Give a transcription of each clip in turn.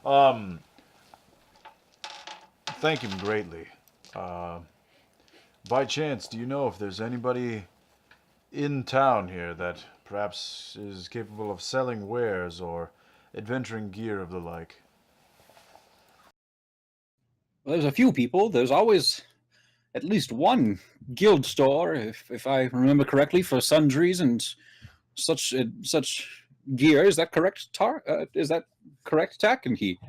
Um, Thank him greatly. Uh, by chance, do you know if there's anybody in town here that perhaps is capable of selling wares or adventuring gear of the like? Well, there's a few people. There's always at least one guild store, if I remember correctly, for sundries and such gear. Is that correct, Tar? Is that correct, Tack? And he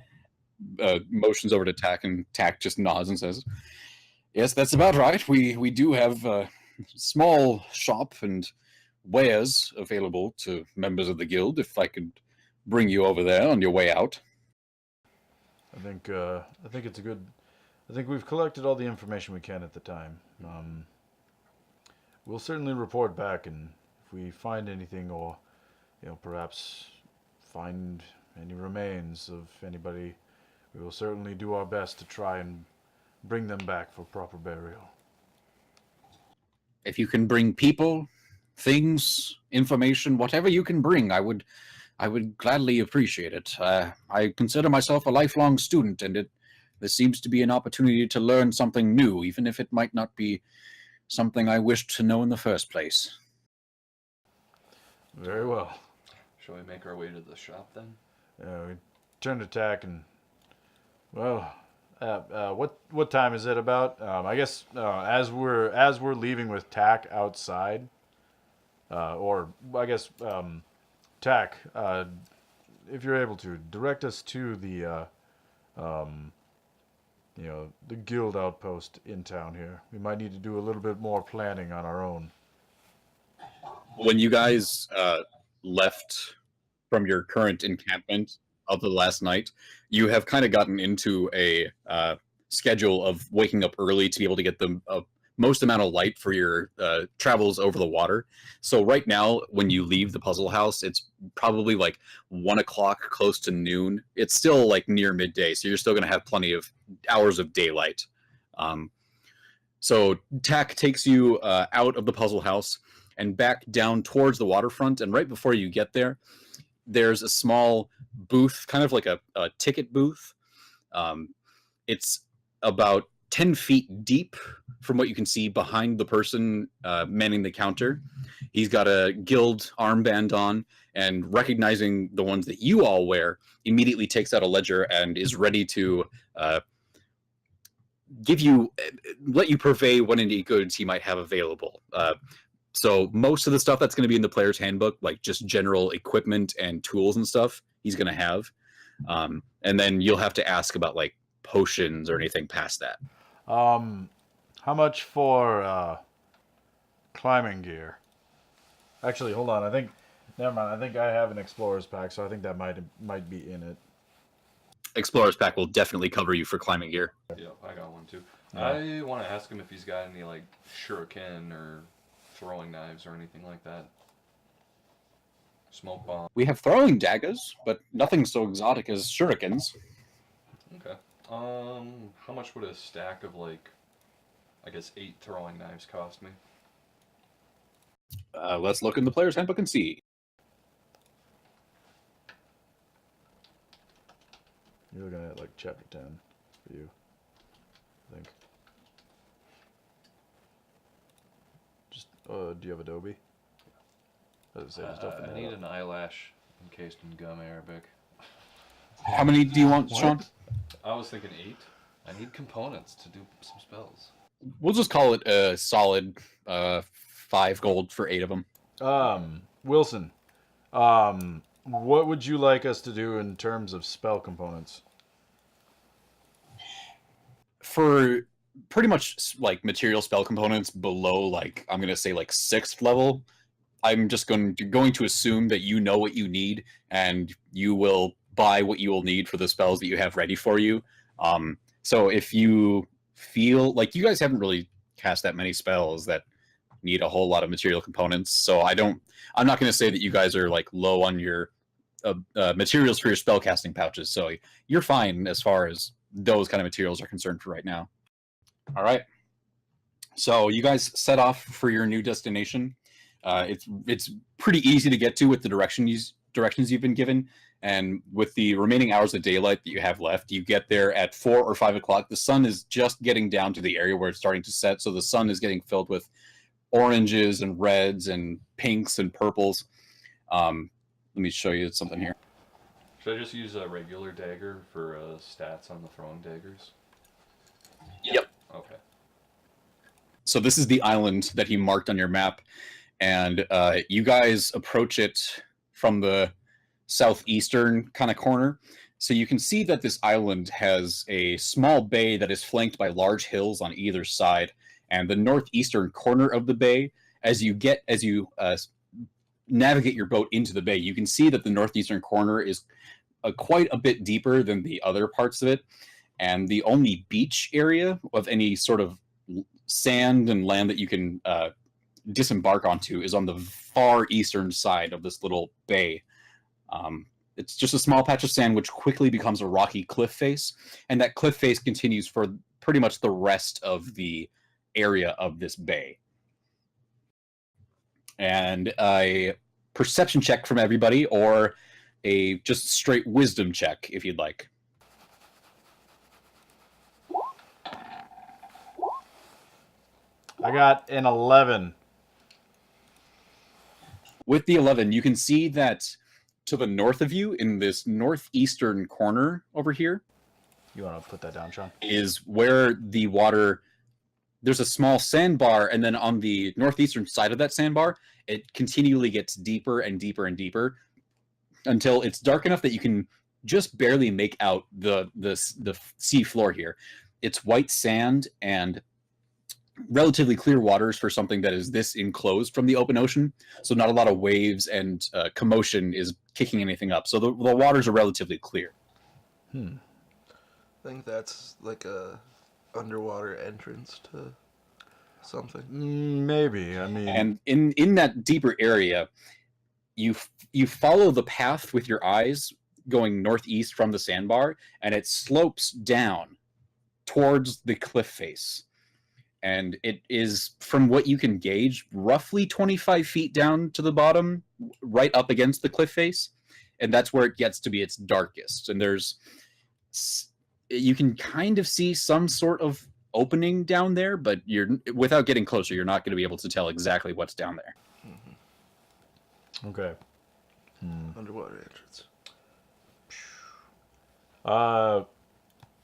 motions over to Tack, and Tack just nods and says, "Yes, that's about right. We do have a small shop and wares available to members of the guild. If I could bring you over there on your way out." I think it's a good. I think we've collected all the information we can at the time. We'll certainly report back, and if we find anything, or perhaps find any remains of anybody, we will certainly do our best to try and bring them back for proper burial. If you can bring people, things, information, whatever you can bring, I would gladly appreciate it. I consider myself a lifelong student, and this seems to be an opportunity to learn something new, even if it might not be something I wished to know in the first place. Very well. Shall we make our way to the shop then? We turn to Tack and well, what time is it about? I guess as we're leaving with Tack outside, or I guess Tack, if you're able to direct us to um, the guild outpost in town here. We might need to do a little bit more planning on our own. When you guys left from your current encampment of the last night, you have kind of gotten into a schedule of waking up early to be able to get the most amount of light for your travels over the water. So right now, when you leave the puzzle house, it's probably like 1 o'clock, close to noon. It's still like near midday, so you're still going to have plenty of hours of daylight. Um, so Tack takes you out of the puzzle house and back down towards the waterfront. And right before you get there, there's a small booth, kind of like a ticket booth. It's about 10 feet deep from what you can see behind the person manning the counter. He's got a guild armband on, and recognizing the ones that you all wear, immediately takes out a ledger and is ready to let you purvey what any goods he might have available. So most of the stuff that's going to be in the player's handbook, like just general equipment and tools and stuff, he's going to have. And then you'll have to ask about like potions or anything past that. How much for climbing gear? Actually, hold on. Never mind. I think I have an explorer's pack, so I think that might be in it. Explorer's pack will definitely cover you for climbing gear. Yeah, I got one too. I want to ask him if he's got any like shuriken or throwing knives or anything like that. Smoke bomb. We have throwing daggers, but nothing so exotic as shurikens. Okay. How much would a stack of like, I guess 8 throwing knives cost me? Let's look in the player's handbook and see. You're looking at like chapter 10 for you, I think. Just, do you have Adobe? I need an eyelash encased in gum Arabic. How many do you want, Sean? I was thinking 8. I need components to do some spells. We'll just call it a solid 5 gold for 8 of them. Wilson, what would you like us to do in terms of spell components? For pretty much like material spell components below, like I'm gonna say like 6th level, I'm just going to assume that you know what you need and you will buy what you will need for the spells that you have ready for you. So if you feel like you guys haven't really cast that many spells that need a whole lot of material components, so I'm not going to say that you guys are like low on your materials for your spell casting pouches. So you're fine as far as those kind of materials are concerned for right now. All right. So you guys set off for your new destination. It's pretty easy to get to with the directions directions you've been given. And with the remaining hours of daylight that you have left, you get there at 4 or 5 o'clock. The sun is just getting down to the area where it's starting to set, so the sun is getting filled with oranges and reds and pinks and purples. Let me show you something here. Should I just use a regular dagger for stats on the throwing daggers? Yep. Okay. So this is the island that he marked on your map, and you guys approach it from the southeastern kind of corner. So you can see that this island has a small bay that is flanked by large hills on either side, and the northeastern corner of the bay, as you navigate your boat into the bay, you can see that the northeastern corner is quite a bit deeper than the other parts of it, and the only beach area of any sort of sand and land that you can disembark onto is on the far eastern side of this little bay. It's just a small patch of sand which quickly becomes a rocky cliff face, and that cliff face continues for pretty much the rest of the area of this bay. And a perception check from everybody, or a just straight wisdom check if you'd like. I got an 11. With the 11, you can see that to the north of you, in this northeastern corner over here, You want to put that down, Sean? is where the water, there's a small sandbar, and then on the northeastern side of that sandbar, it continually gets deeper and deeper and deeper until it's dark enough that you can just barely make out the sea floor here. It's white sand and relatively clear waters for something that is this enclosed from the open ocean, so not a lot of waves and commotion is kicking anything up, so the waters are relatively clear. I think that's like a underwater entrance to something. Maybe. I mean, And in that deeper area, you follow the path with your eyes going northeast from the sandbar, and it slopes down towards the cliff face. And it is, from what you can gauge, roughly 25 feet down to the bottom, right up against the cliff face. And that's where it gets to be its darkest. And you can kind of see some sort of opening down there, but without getting closer, you're not going to be able to tell exactly what's down there. okay. Underwater entrance.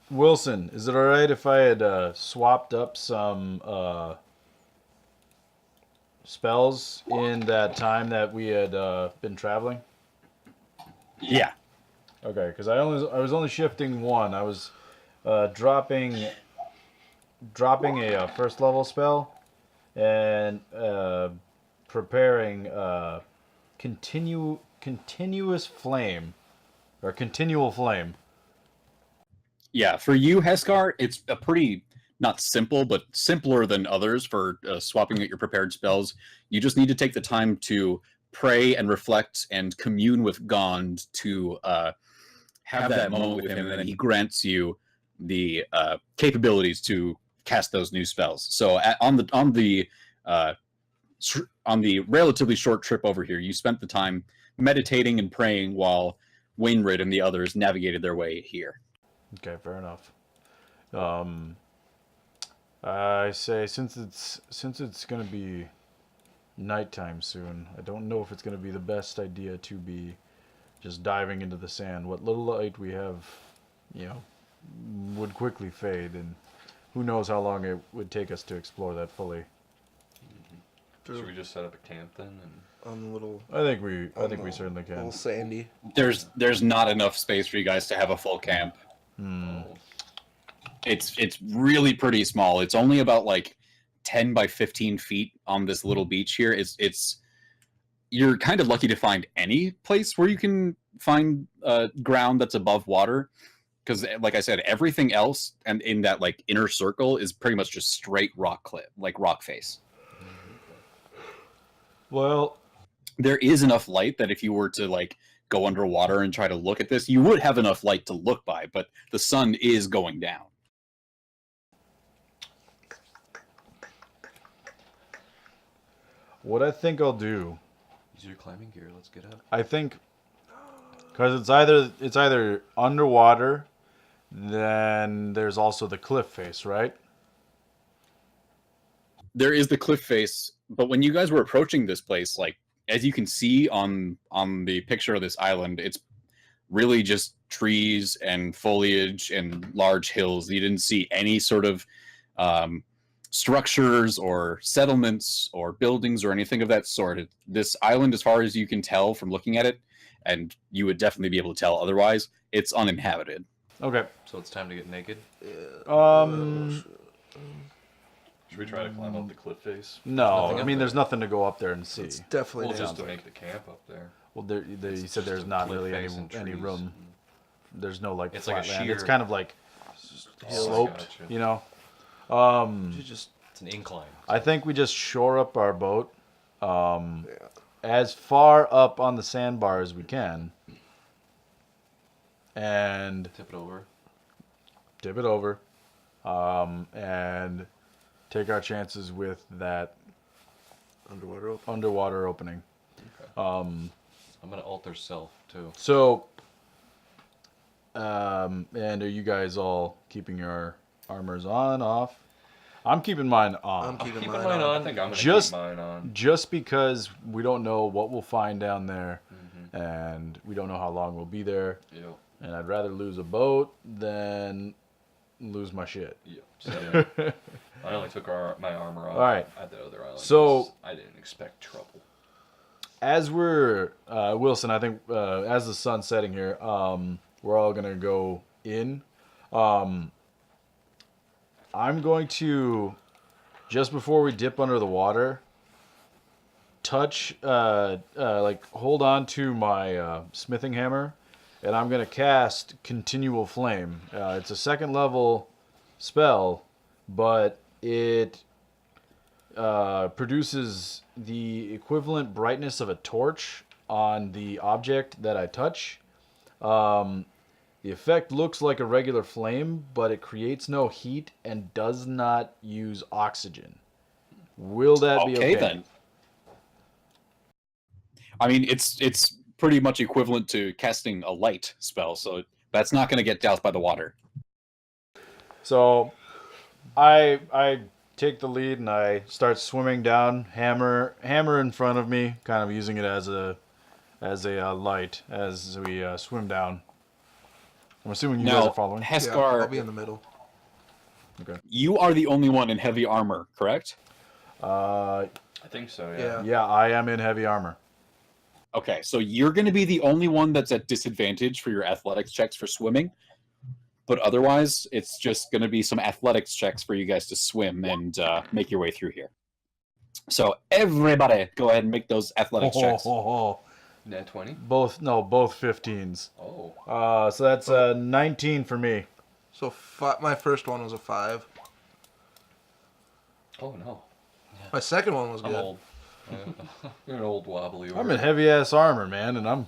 Wilson, is it all right if I had swapped up some spells in that time that we had been traveling? Yeah. Okay, because I was only shifting one. I was dropping a first level spell and preparing continuous flame or continual flame. Yeah, for you, Heskar, it's a pretty, not simple, but simpler than others for swapping out your prepared spells. You just need to take the time to pray and reflect and commune with Gond to have that moment with him, and then he grants you the capabilities to cast those new spells. So on the relatively short trip over here, you spent the time meditating and praying while Wainwright and the others navigated their way here. Okay, fair enough. I say since it's gonna be nighttime soon, I don't know if it's gonna be the best idea to be just diving into the sand. What little light we have, would quickly fade, and who knows how long it would take us to explore that fully. Should we just set up a camp then? And On the little. I think we certainly can. Little sandy. There's not enough space for you guys to have a full camp. oh, It's really pretty small. It's only about like 10 by 15 feet on this little beach here. It's you're kind of lucky to find any place where you can find ground that's above water, because like I said, everything else and in that like inner circle is pretty much just straight rock face. Well, There is enough light that if you were to like go underwater and try to look at this, you would have enough light to look by, but the sun is going down. what I think I'll do, use your climbing gear. Let's get up. I think Because it's either underwater, then there's also the cliff face, right? There is the cliff face, but when you guys were approaching this place, like as you can see on the picture of this island, it's really just trees and foliage and large hills. You didn't see any sort of structures or settlements or buildings or anything of that sort. This island, as far as you can tell from looking at it, and you would definitely be able to tell otherwise, it's uninhabited. Okay. So it's time to get naked. Um. Should we try to climb up the cliff face? No, Nothing I up mean, there. there's nothing to go up there and see. It's definitely Well, just to down. make the camp up there. Well, you It's said just there's a not cliff really face and any trees. room. There's no like It's like a flat land. It's sheer- kind of like Oh, I sloped, gotcha. you know. You just It's an incline. I think we just shore up our boat yeah. as far up on the sandbar as we can, and Tip it over. tip it over, and take our chances with that Underwater open. underwater opening. I'm gonna alter self too. So, and are you guys all keeping your armors on, off? I'm keeping mine on. I'm keeping Keep mine mine on. on. I think I'm gonna Just- keep mine on. Just because we don't know what we'll find down there, and we don't know how long we'll be there, Yep. and I'd rather lose a boat than lose my shit. Yep. So, I only took my armor off All right. at the other island. So- 'cause I didn't expect trouble. As we're Wilson, I think as the sun's setting here, we're all gonna go in. I'm going to, just before we dip under the water, touch like hold on to my smithing hammer, and I'm gonna cast continual flame. It's a second level spell, but it produces the equivalent brightness of a torch on the object that I touch. The effect looks like a regular flame, but it creates no heat and does not use oxygen. Will that be okay? Then. I mean, it's pretty much equivalent to casting a light spell, so that's not going to get doused by the water. So I take the lead and I start swimming down, hammer in front of me, kind of using it as a light as we swim down. I'm assuming you guys Now, are following. Yeah, Heskar, I'll be in the middle. you are the only one in heavy armor, correct? I think so. Yeah. Yeah, I am in heavy armor. Okay, so you're going to be the only one that's at disadvantage for your athletics checks for swimming. But otherwise, it's just going to be some athletics checks for you guys to swim and make your way through here. So everybody, go ahead and make those athletics checks. Nat 20. Both 15s. Oh. So that's 19 for me. So my first one was a 5. Oh no. My second one was I'm good. old. You're an old wobbly. I'm in heavy ass armor, man, and I'm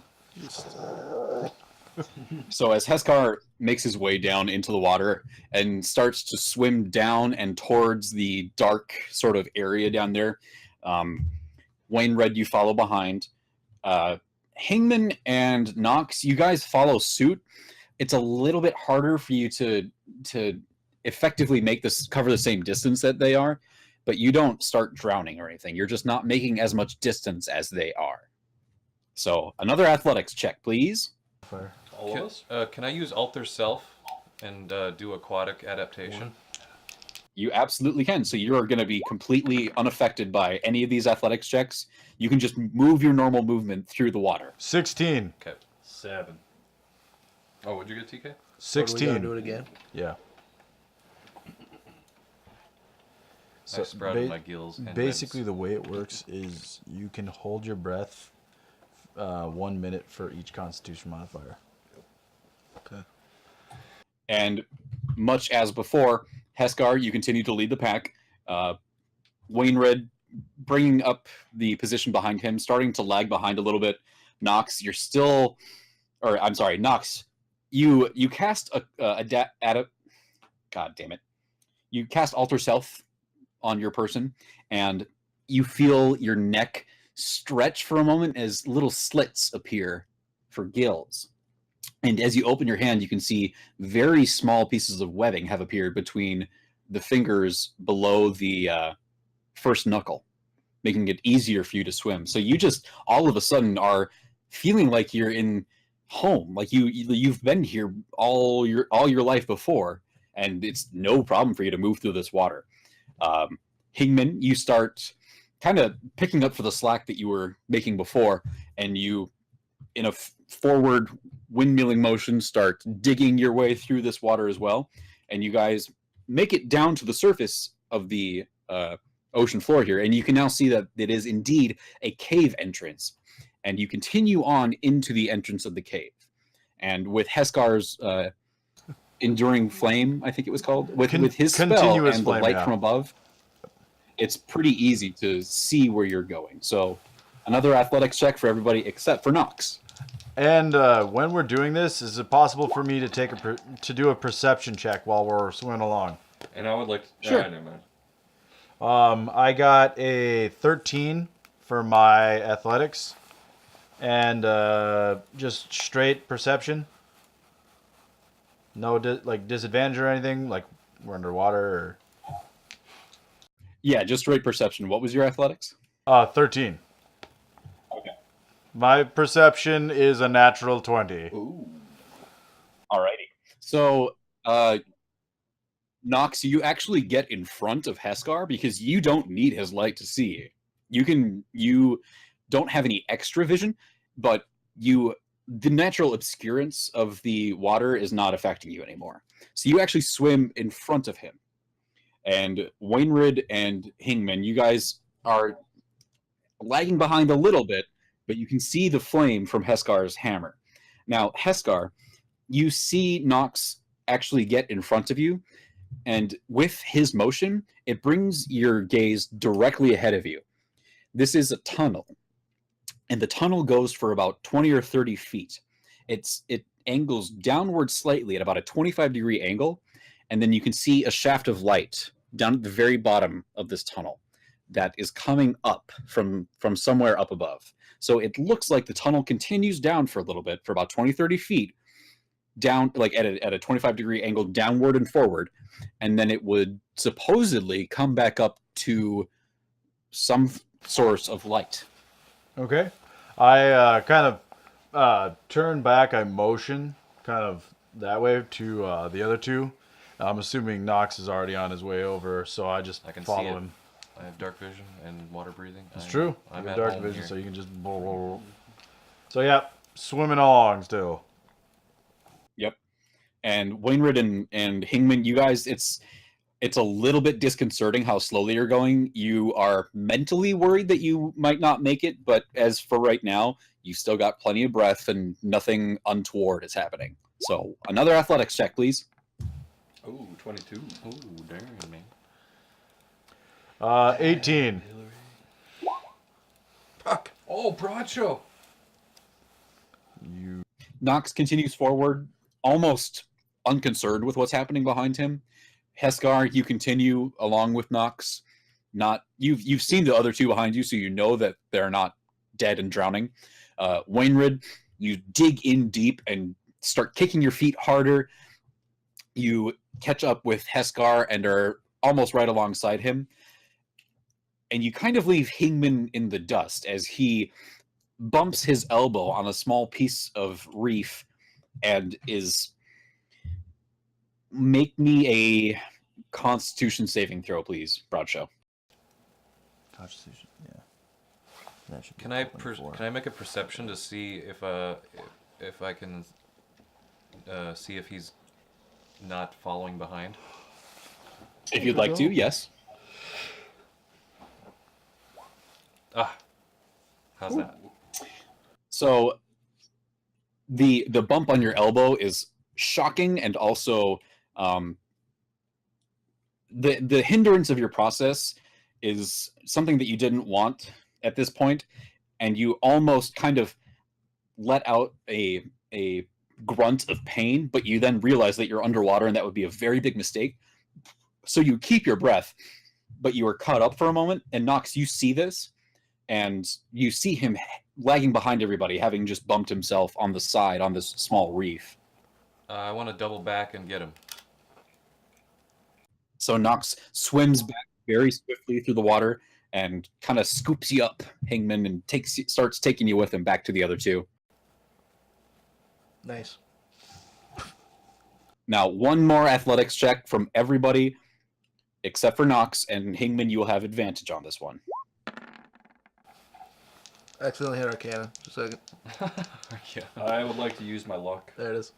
So as Heskar makes his way down into the water and starts to swim down and towards the dark sort of area down there, Wayne Red, you follow behind. Hingman and Nox, you guys follow suit. It's a little bit harder for you to effectively cover the same distance that they are, but you don't start drowning or anything. You're just not making as much distance as they are. So another athletics check, please. All of us. Can I use alter self and do aquatic adaptation? You absolutely can. So you're going to be completely unaffected by any of these athletics checks. You can just move your normal movement through the water. 16. Okay. 7. Oh, what'd you get, TK? What, do we gotta 16. do it again? Yeah. I sprouted my gills. And Basically, ribs. the way it works is you can hold your breath 1 minute for each Constitution modifier. Okay. And much as before, Heskar, you continue to lead the pack. Wainred bringing up the position behind him, starting to lag behind a little bit. Nox, you're still, or I'm sorry, Nox, you cast God damn it, you cast Alter Self on your person, and you feel your neck stretch for a moment as little slits appear for gills. And as you open your hand, you can see very small pieces of webbing have appeared between the fingers below the first knuckle, making it easier for you to swim. So you just all of a sudden are feeling like you're in home, like you've been here all your life before, and it's no problem for you to move through this water. Hingman, you start kind of picking up for the slack that you were making before, and you, in a forward windmilling motion, start digging your way through this water as well, and you guys make it down to the surface of the ocean floor here, and you can now see that it is indeed a cave entrance, and you continue on into the entrance of the cave, and with Heskar's enduring flame, I think it was called, with his spell continuous and the flame, light yeah. from above, it's pretty easy to see where you're going. So another athletics check for everybody except for Nox. And when we're doing this, is it possible for me to do a perception check while we're swimming along? And I would like to... Sure. never mind. I got a 13 for my athletics, and just straight perception. No disadvantage or anything, like we're underwater. Or... Yeah, just straight perception. What was your athletics? 13. Okay. My perception is a natural 20. Ooh. Alrighty. So, Nox, you actually get in front of Heskar because you don't need his light to see you. You don't have any extra vision, but the natural obscurance of the water is not affecting you anymore. So you actually swim in front of him. And Wainrid and Hingman, you guys are lagging behind a little bit, but you can see the flame from Heskar's hammer. Now, Heskar, you see Nox actually get in front of you, and with his motion, it brings your gaze directly ahead of you. This is a tunnel, and the tunnel goes for about 20 or 30 feet. It angles downward slightly at about a 25-degree angle, and then you can see a shaft of light down at the very bottom of this tunnel that is coming up from somewhere up above. So it looks like the tunnel continues down for a little bit, for about 20, 30 feet, down like at a 25-degree angle downward and forward, and then it would supposedly come back up to some source of light. Okay. I kind of turn back. I motion kind of that way to the other two. I'm assuming Nox is already on his way over, so I just I can follow see it. him. I have dark vision and water breathing. It's true. I'm You at have dark home vision, here. so you can just. So yeah, swimming along still. Yep. And Wainwright and Hingman, you guys, it's a little bit disconcerting how slowly you're going. You are mentally worried that you might not make it, but as for right now, you still got plenty of breath and nothing untoward is happening. So another athletics check, please. Ooh, 22. Ooh, darn, man. 18. Fuck. Oh, Bracho! You. Nox continues forward, almost unconcerned with what's happening behind him. Heskar, you continue along with Nox. You've seen the other two behind you, so you know that they're not dead and drowning. Wainrid, you dig in deep and start kicking your feet harder. You catch up with Heskar and are almost right alongside him. And you kind of leave Hingman in the dust as he bumps his elbow on a small piece of reef and is... Make me a Constitution saving throw, please, Broadshow. Constitution, yeah. That should be Can I 24. can I make a perception to see if I can see if he's not following behind? If you'd like to, yes. Ah, how's that? So the bump on your elbow is shocking, and also the hindrance of your process is something that you didn't want at this point, and you almost kind of let out a grunt of pain, but you then realize that you're underwater and that would be a very big mistake. So you keep your breath, but you are caught up for a moment, and Nox, you see this, and you see him lagging behind everybody, having just bumped himself on the side on this small reef. I want to double back and get him. So Nox swims back very swiftly through the water and kind of scoops you up, Hangman, and starts taking you with him back to the other two. Nice. Now, one more athletics check from everybody except for Nox, and Hangman, you will have advantage on this one. Accidentally hit our cannon. Just a second. Yeah. I would like to use my luck. There it is.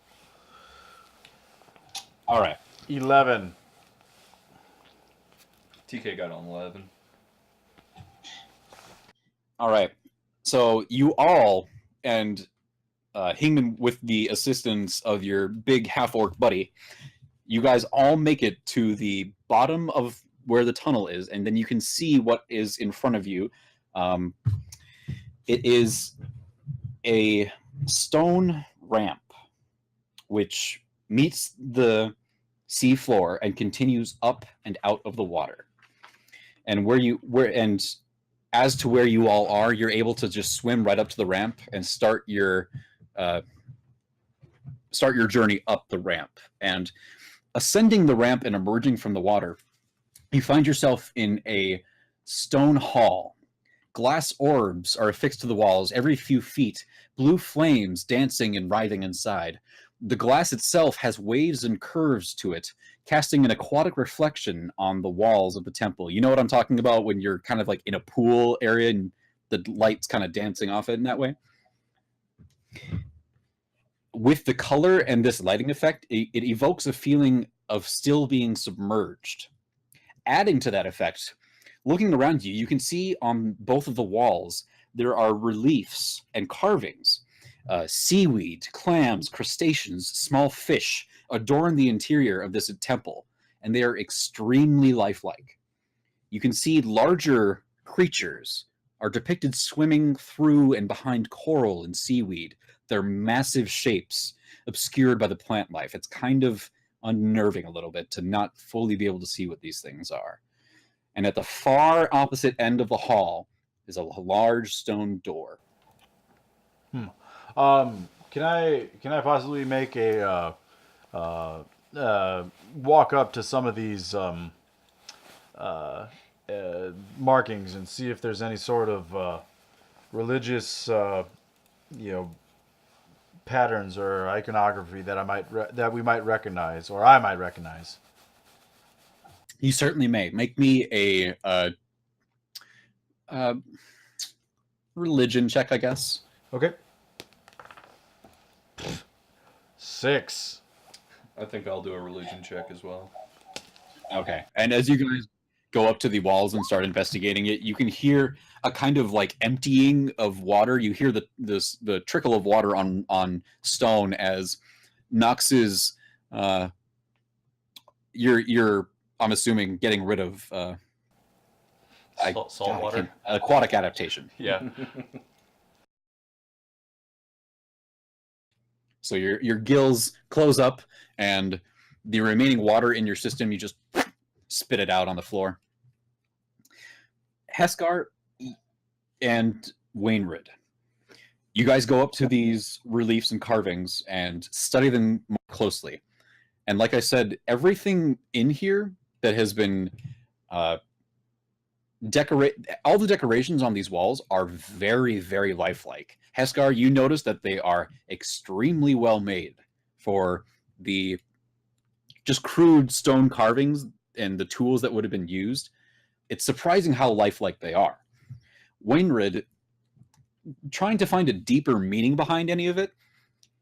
All right. 11. TK got on 11. All right. So you all, and Hingman with the assistance of your big half-orc buddy, you guys all make it to the bottom of where the tunnel is, and then you can see what is in front of you. It is a stone ramp which meets the sea floor and continues up and out of the water. And and as to where you all are, you're able to just swim right up to the ramp and start your journey up the ramp. And ascending the ramp and emerging from the water, you find yourself in a stone hall. Glass orbs are affixed to the walls every few feet, blue flames dancing and writhing inside. The glass itself has waves and curves to it, casting an aquatic reflection on the walls of the temple. You know what I'm talking about when you're kind of like in a pool area and the light's kind of dancing off it in that way? With the color and this lighting effect, it evokes a feeling of still being submerged. Adding to that effect, looking around you, you can see on both of the walls there are reliefs and carvings. Seaweed, clams, crustaceans, small fish adorn the interior of this temple, and they are extremely lifelike. You can see larger creatures are depicted swimming through and behind coral and seaweed, their massive shapes obscured by the plant life. It's kind of unnerving a little bit to not fully be able to see what these things are. And at the far opposite end of the hall is a large stone door. Can I possibly make a walk up to some of these markings and see if there's any sort of religious patterns or iconography that we might recognize, or I might recognize? You certainly may. Make me a religion check, I guess. Okay. 6. I think I'll do a religion check as well. Okay. And as you guys go up to the walls and start investigating it, you can hear a kind of like emptying of water. You hear the trickle of water on stone as Nox's you're I'm assuming getting rid of Salt water? Aquatic adaptation. Yeah. So your gills close up, and the remaining water in your system, you just spit it out on the floor. Heskar and Wainwright, you guys go up to these reliefs and carvings and study them more closely. And like I said, everything in here that has been all the decorations on these walls are very, very lifelike. Heskar, you notice that they are extremely well made for the just crude stone carvings and the tools that would have been used. It's surprising how lifelike they are. Wainwright, trying to find a deeper meaning behind any of it,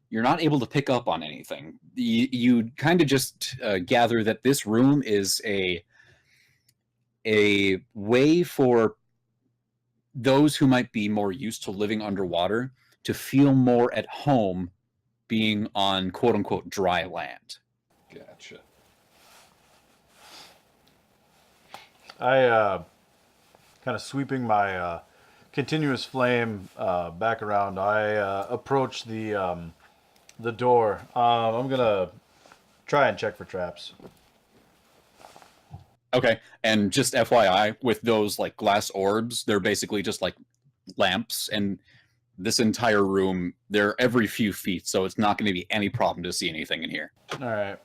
you're not able to pick up on anything. You kind of just gather that this room is a way for those who might be more used to living underwater to feel more at home being on quote-unquote dry land. Gotcha. I kind of sweeping my continuous flame back around. I approach the door. I'm gonna try and check for traps. Okay, and just FYI, with those like glass orbs, they're basically just like lamps, and this entire room, they're every few feet, so it's not going to be any problem to see anything in here. All right.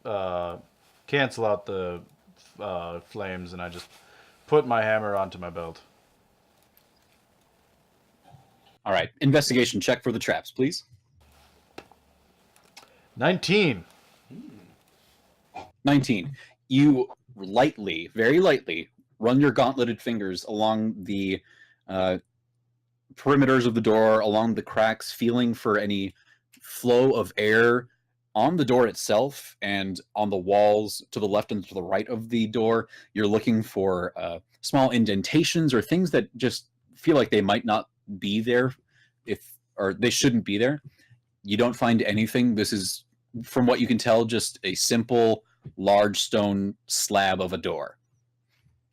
Well, cancel out the flames, and I just put my hammer onto my belt. All right, investigation check for the traps, please. 19. 19. You lightly, very lightly, run your gauntleted fingers along the perimeters of the door, along the cracks, feeling for any flow of air on the door itself and on the walls to the left and to the right of the door. You're looking for small indentations or things that just feel like they might not be there, or they shouldn't be there. You don't find anything. This is, from what you can tell, just a simple large stone slab of a door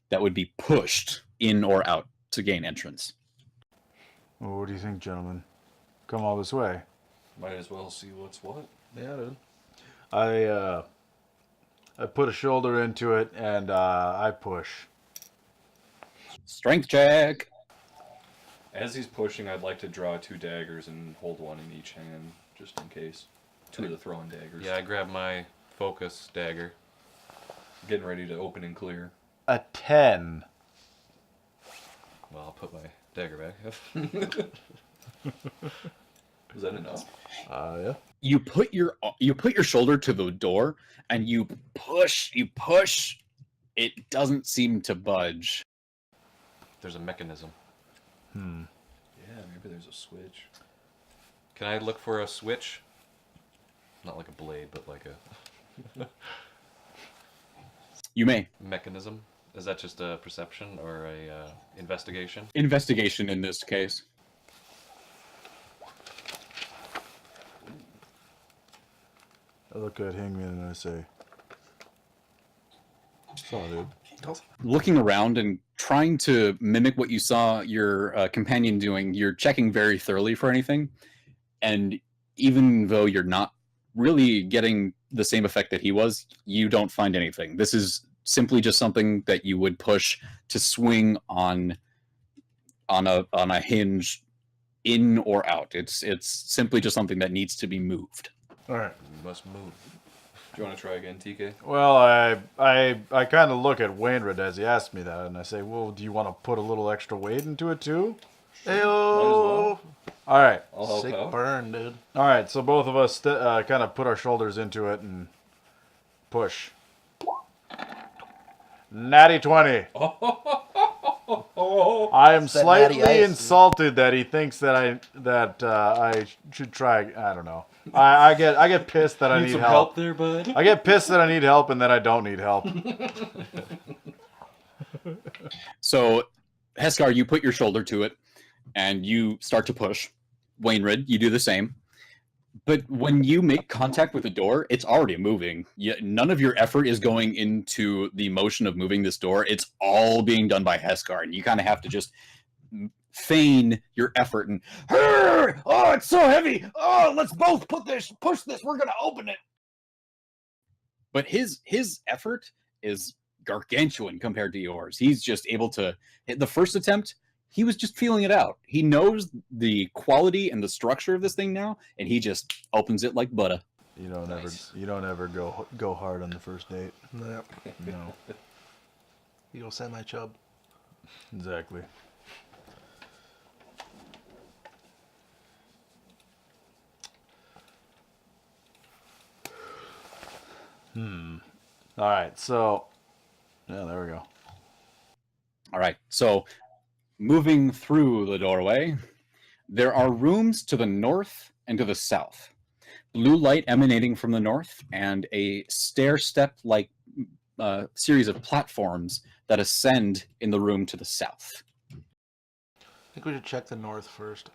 that would be pushed in or out to gain entrance. Well, what do you think, gentlemen? Come all this way. Might as well see what's what. Yeah, dude. I put a shoulder into it and I push. Strength check. As he's pushing, I'd like to draw 2 daggers and hold one in each hand, just in case. 2 of the throwing daggers. Yeah, I grab my focus dagger. Getting ready to open and clear. A 10. Well, I'll put my dagger back. Is that enough? Yeah. You put your shoulder to the door and you push. It doesn't seem to budge. There's a mechanism. Yeah, maybe there's a switch. Can I look for a switch? Not like a blade, but like a You may. mechanism. Is that just a perception or a investigation? Investigation in this case. I look at Hangman and I say, "Saw, dude." Looking around and trying to mimic what you saw your companion doing, you're checking very thoroughly for anything. And even though you're not really getting the same effect that he was, you don't find anything. This is simply just something that you would push to swing on a hinge in or out. It's simply just something that needs to be moved. All right. We must move. Do you want to try again, TK? Well, I kind of look at Wainwright as he asked me that, and I say, "Well, do you want to put a little extra weight into it too?" Ayo! All right. I'll help Sick out. burn, dude. All right. So both of us kind of put our shoulders into it and push. Natty 20. I am It's that natty slightly ice, insulted that he thinks that I should try. I don't know. I get pissed that I need help. there, bud? I get pissed that I need help and that I don't need help. So, Heskar, you put your shoulder to it, and you start to push. Wainwright, you do the same. But when you make contact with the door, it's already moving. None of your effort is going into the motion of moving this door. It's all being done by Heskar, and you kind of have to just feign your effort and, oh, it's so heavy. Oh, let's both push this. We're going to open it. But his effort is gargantuan compared to yours. He's just able to hit the first attempt. He was just feeling it out. He knows the quality and the structure of this thing now, and he just opens it like butter. You don't Nice. ever go hard on the first date. No. No. You gonna send my chub? Exactly. All right. So, yeah, there we go. All right, so moving through the doorway, there are rooms to the north and to the south. Blue light emanating from the north and a stair-step-like series of platforms that ascend in the room to the south. I think we should check the north first.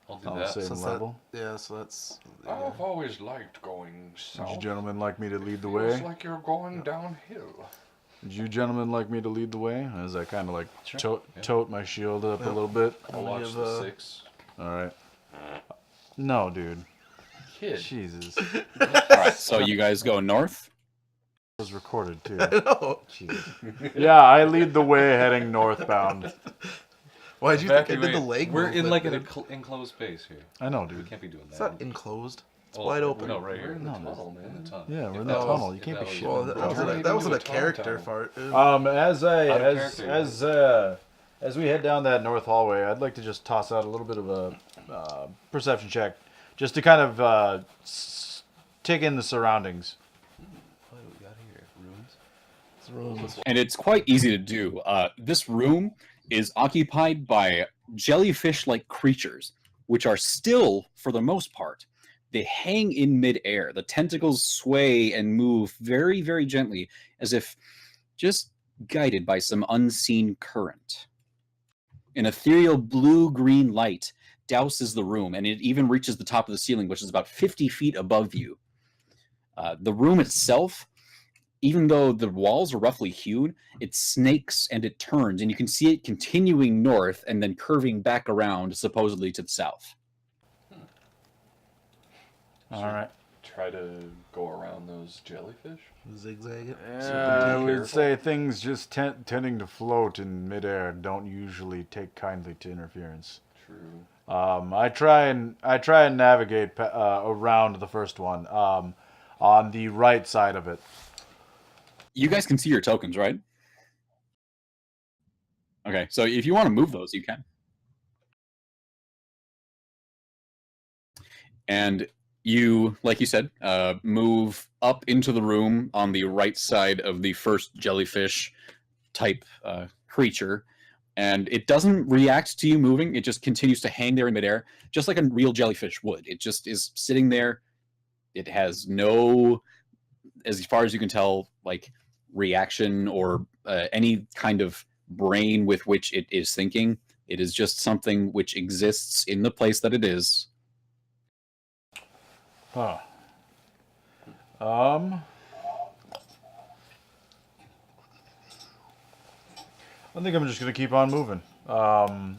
I'll do I'll that. say Since that- level. Yeah, so that's. I've always liked going Would you south. gentlemen like me to lead the Feels way? like you're going downhill. Would you gentlemen like me to lead the way? As I kind of like Sure. tote my shield up a little bit. I'll I'm gonna watch give, the 6. All right. No, dude. Kid. Jesus. All right, so you guys go north. It was recorded too. No. Yeah, I lead the way heading northbound. Why'd you think I did the leg We're in movement, like an dude? enclosed space here. I know, We dude. can't be doing that. It's not enclosed. It's Oh, wide open. No, right We're here. in the No, tunnel, man. In the tunnel. Yeah, we're in If the that was- tunnel. You if can't that be was- shitting. Well, in the that tunnel. wasn't, Turn that it wasn't a into a tunnel character tunnel. fart. As we head down that north hallway, I'd like to just toss out a little bit of a perception check, just to kind of take in the surroundings. What do we got here? Ruins? It's rooms. And it's quite easy to do. This room is occupied by jellyfish-like creatures, which are still, for the most part, they hang in midair. The tentacles sway and move very, very gently, as if just guided by some unseen current. An ethereal blue-green light douses the room, and it even reaches the top of the ceiling, which is about 50 feet above you. The room itself, even though the walls are roughly hewn, it snakes and it turns, and you can see it continuing north and then curving back around, supposedly to the south. All right. Try to go around those jellyfish? Zigzag it. I would careful. say things just tending to float in midair don't usually take kindly to interference. True. I try and navigate around the first one, on the right side of it. You guys can see your tokens, right? Okay, so if you want to move those, you can. And you, like you said, move up into the room on the right side of the first jellyfish type creature, and it doesn't react to you moving. It just continues to hang there in midair, just like a real jellyfish would. It just is sitting there. It has no, as far as you can tell, like reaction or any kind of brain with which it is thinking. It is just something which exists in the place that it is. Huh. I think I'm just gonna keep on moving. I'm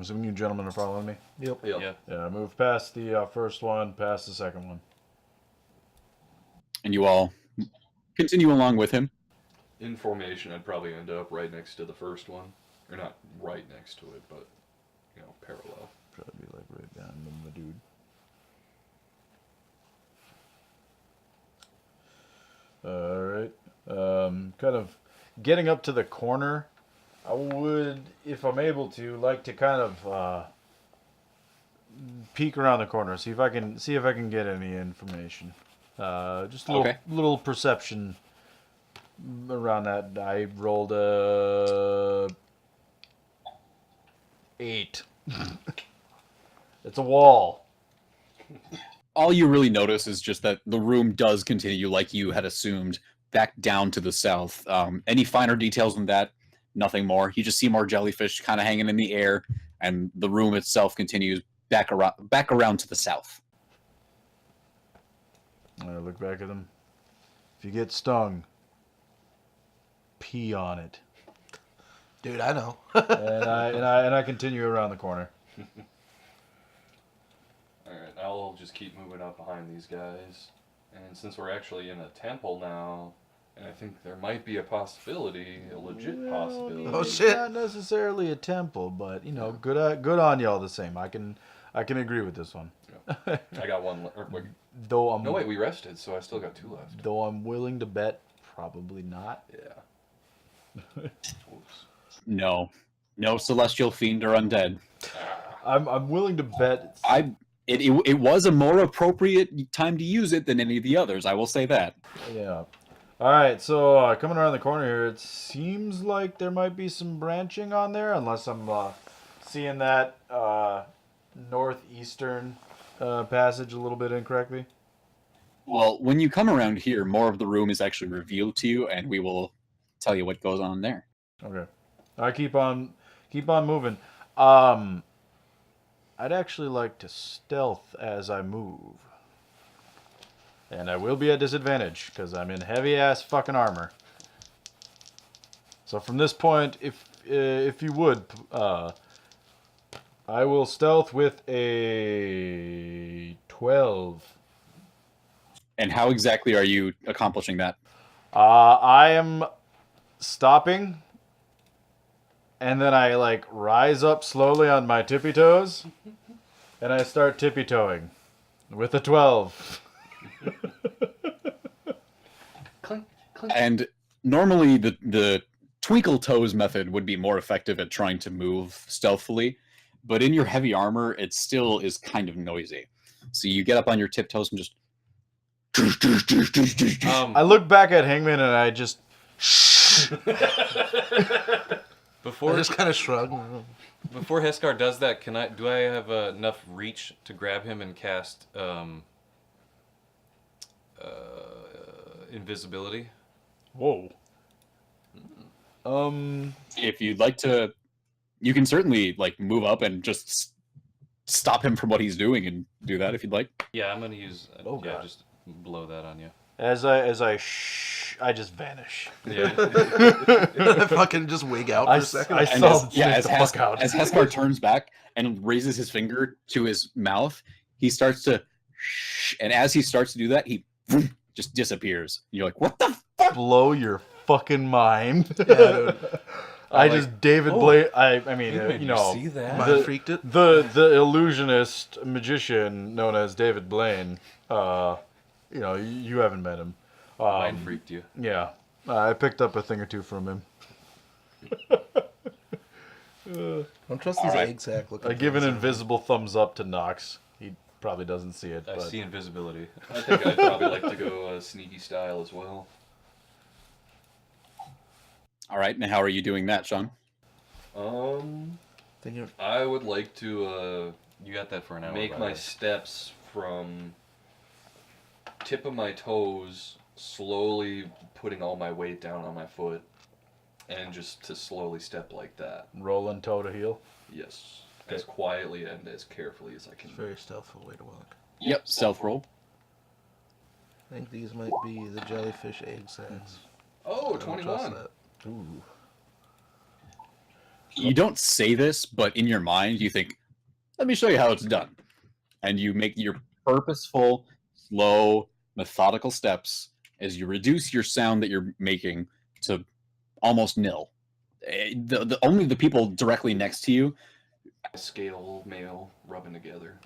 assuming you gentlemen are following me. Yep. Yeah. Yeah, move past the first one, past the second one. And you all continue along with him. In formation, I'd probably end up right next to the first one. Or not right next to it, but, parallel. Probably be like right down the dude. All right. Kind of getting up to the corner. I would, if I'm able to, like to kind of peek around the corner, see if I can get any information. Just a little, Okay. little perception around that. I rolled a 8. It's a wall. All you really notice is just that the room does continue, like you had assumed, back down to the south. Any finer details than that, nothing more. You just see more jellyfish kind of hanging in the air, and the room itself continues back around to the south. I look back at them. If you get stung, pee on it. Dude, I know. and I continue around the corner. Alright, I'll just keep moving up behind these guys. And since we're actually in a temple now, and I think there might be a possibility, a legit possibility. Oh, shit. Not necessarily a temple, but good on y'all the same. I can agree with this one. I got one. Wait, Though I'm no, wait, we rested, so I still got 2 left. though I'm willing to bet probably not. Yeah. Oops. No celestial fiend or undead. I'm willing to bet. It was a more appropriate time to use it than any of the others. I will say that. Yeah. All right, so coming around the corner here, it seems like there might be some branching on there, unless I'm seeing that northeastern passage a little bit incorrectly. Well, when you come around here, more of the room is actually revealed to you, and we will tell you what goes on there. Okay. I keep on moving. I'd actually like to stealth as I move. And I will be at disadvantage because I'm in heavy ass fucking armor. So from this point, if you would, I will stealth with a 12. And how exactly are you accomplishing that? I am stopping and then I like rise up slowly on my tippy toes, and I start tippy toeing with a 12. Clink, clink. And normally the twinkle toes method would be more effective at trying to move stealthily, but in your heavy armor, it still is kind of noisy. So you get up on your tiptoes and just. I look back at Hangman and I just. I Before just kind of shrug. before Heskar does that, do I have enough reach to grab him and cast invisibility? Whoa. If you'd like to, you can certainly like move up and just stop him from what he's doing and do that if you'd like. Yeah, I'm gonna use. Oh, yeah, God. just blow that on you. As I I just vanish. Yeah. I fucking just wig out for a second. I And saw as, yeah, as, the fuck out. as Heskar turns back and raises his finger to his mouth, he starts to and as he starts to do that, he just disappears. You're like, what the fuck? Blow your fucking mind. Yeah, dude. I like- just David Oh. Blaine. I mean, Did you know, see that? Mind freaked it. the illusionist magician known as David Blaine. You know, you haven't met him. Mind freaked you. Yeah, I picked up a thing or two from him. Don't trust these Alright. egg sack looking. I give an things. invisible thumbs up to Nox. He probably doesn't see it, I but see invisibility. I think I'd probably like to go sneaky style as well. All right, and how are you doing that, Sean? Thinking of- I would like to You got that for an hour. make by my the way. steps from tip of my toes, slowly putting all my weight down on my foot, and just to slowly step like that. rolling toe to heel. Yes, as quietly and as carefully as I can. Very stealthful way to walk. Yep, stealth roll. I think these might be the jellyfish egg sacks. Oh, I don't trust 21. that. Ooh. You don't say this, but in your mind, you think, let me show you how it's done. And you make your purposeful, slow, methodical steps as you reduce your sound that you're making to almost nil. Only the people directly next to you. Scale male rubbing together.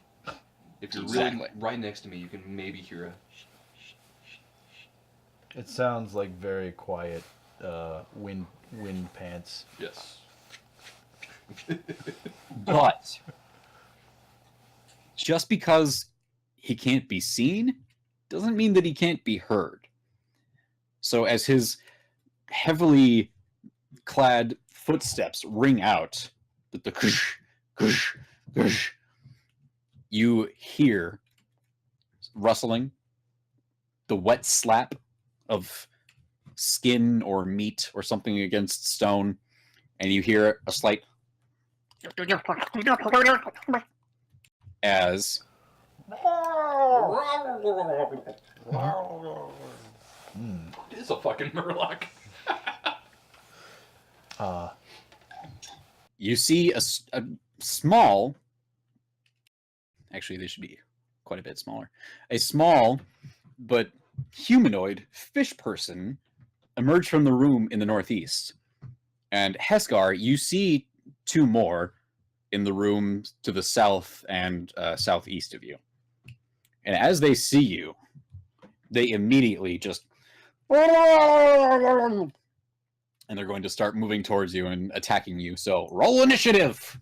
If you're Exactly. really right next to me, you can maybe hear a. It sounds like very quiet wind pants. Yes. But just because he can't be seen doesn't mean that he can't be heard. So as his heavily clad footsteps ring out, the kush, kush, kush, you hear rustling, the wet slap of skin or meat or something against stone, and you hear a slight as It is a fucking murloc. you see a small, actually they should be quite a bit smaller, a small but humanoid fish person emerge from the room in the northeast. And Heskar, you see two more in the room to the south and southeast of you. And as they see you, they immediately just and they're going to start moving towards you and attacking you. So roll initiative.